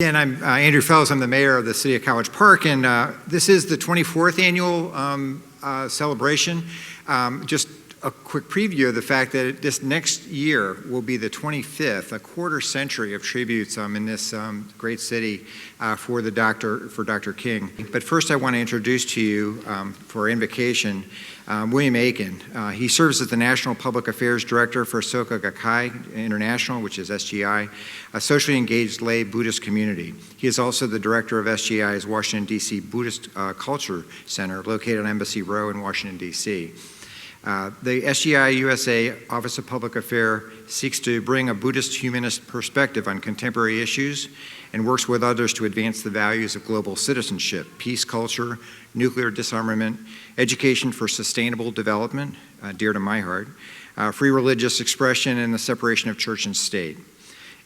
And I'm Andrew Fellows. I'm the mayor of the city of College Park, and this is the 24th annual celebration. Just a quick preview of the fact that this next year will be the 25th, a quarter century of tributes in this great city for Dr. King. But first I want to introduce to you for Invocation, William Aiken. He serves as the National Public Affairs Director for Soka Gakkai International, which is SGI, a socially engaged lay Buddhist community. He is also the director of SGI's Washington, D.C. Buddhist Culture Center, located on Embassy Row in Washington, D.C. The SGI-USA Office of Public Affairs seeks to bring a Buddhist humanist perspective on contemporary issues and works with others to advance the values of global citizenship, peace culture, nuclear disarmament, education for sustainable development, dear to my heart, free religious expression, and the separation of church and state.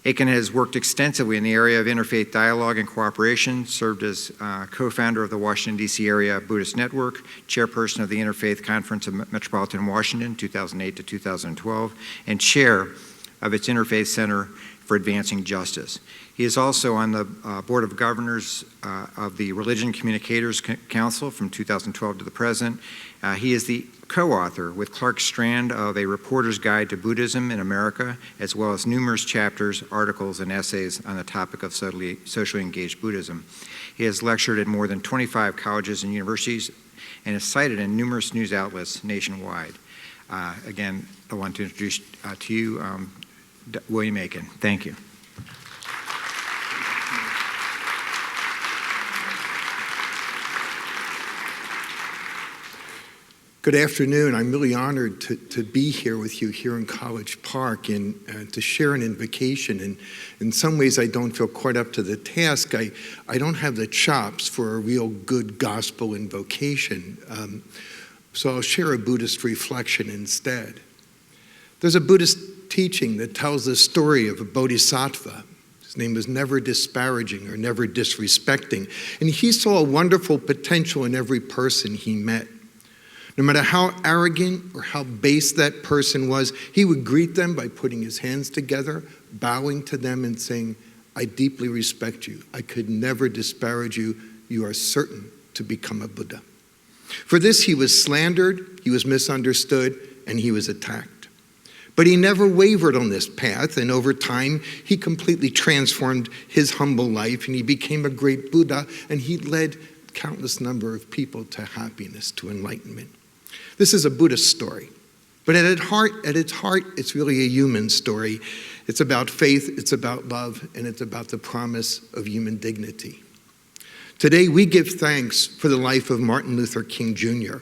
Aiken has worked extensively in the area of interfaith dialogue and cooperation, served as co-founder of the Washington, D.C. Area Buddhist Network, chairperson of the Interfaith Conference of Metropolitan Washington, 2008 to 2012, and chair of its Interfaith Center for Advancing Justice. He is also on the Board of Governors of the Religion Communicators Council from 2012 to the present. He is the co-author with Clark Strand of A Reporter's Guide to Buddhism in America, as well as numerous chapters, articles, and essays on the topic of socially engaged Buddhism. He has lectured at more than 25 colleges and universities and is cited in numerous news outlets nationwide. Again, I want to introduce to you William Aiken. Thank you. Good afternoon. I'm really honored to be here with you here in College Park and to share an invocation. And in some ways, I don't feel quite up to the task. I don't have the chops for a real good gospel invocation. So I'll share a Buddhist reflection instead. There's a Buddhist teaching that tells the story of a bodhisattva. His name was never disparaging or never disrespecting. And he saw a wonderful potential in every person he met. No matter how arrogant or how base that person was, he would greet them by putting his hands together, bowing to them and saying, "I deeply respect you. I could never disparage you. You are certain to become a Buddha." For this, he was slandered, he was misunderstood, and he was attacked. But he never wavered on this path, and over time, he completely transformed his humble life, and he became a great Buddha, and he led countless number of people to happiness, to enlightenment. This is a Buddhist story, but at its heart, it's really a human story. It's about faith, it's about love, and it's about the promise of human dignity. Today, we give thanks for the life of Martin Luther King Jr.,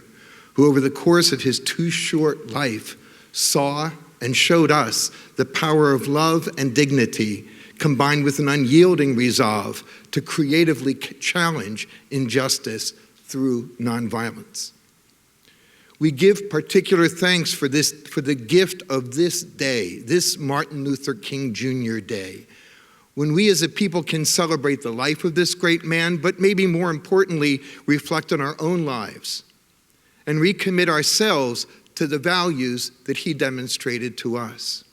who over the course of his too short life saw and showed us the power of love and dignity combined with an unyielding resolve to creatively challenge injustice through nonviolence. We give particular thanks for the gift of this day, this Martin Luther King Jr. Day, when we as a people can celebrate the life of this great man, but maybe more importantly, reflect on our own lives and recommit ourselves to the values that he demonstrated to us.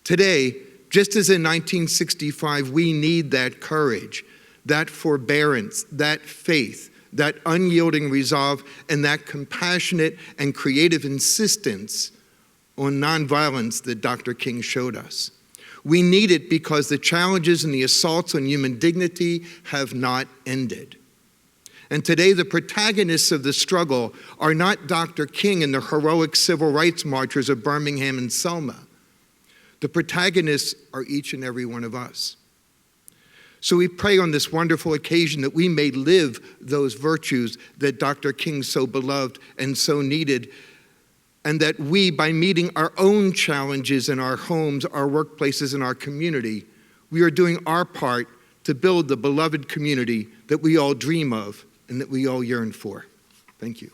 Today, just as in 1965, we need that courage, that forbearance, that faith, that unyielding resolve, and that compassionate and creative insistence on nonviolence that Dr. King showed us. We need it because the challenges and the assaults on human dignity have not ended. And today, the protagonists of the struggle are not Dr. King and the heroic civil rights marchers of Birmingham and Selma. The protagonists are each and every one of us. So we pray on this wonderful occasion that we may live those virtues that Dr. King so beloved and so needed, and that we, by meeting our own challenges in our homes, our workplaces, and our community, we are doing our part to build the beloved community that we all dream of and that we all yearn for. Thank you.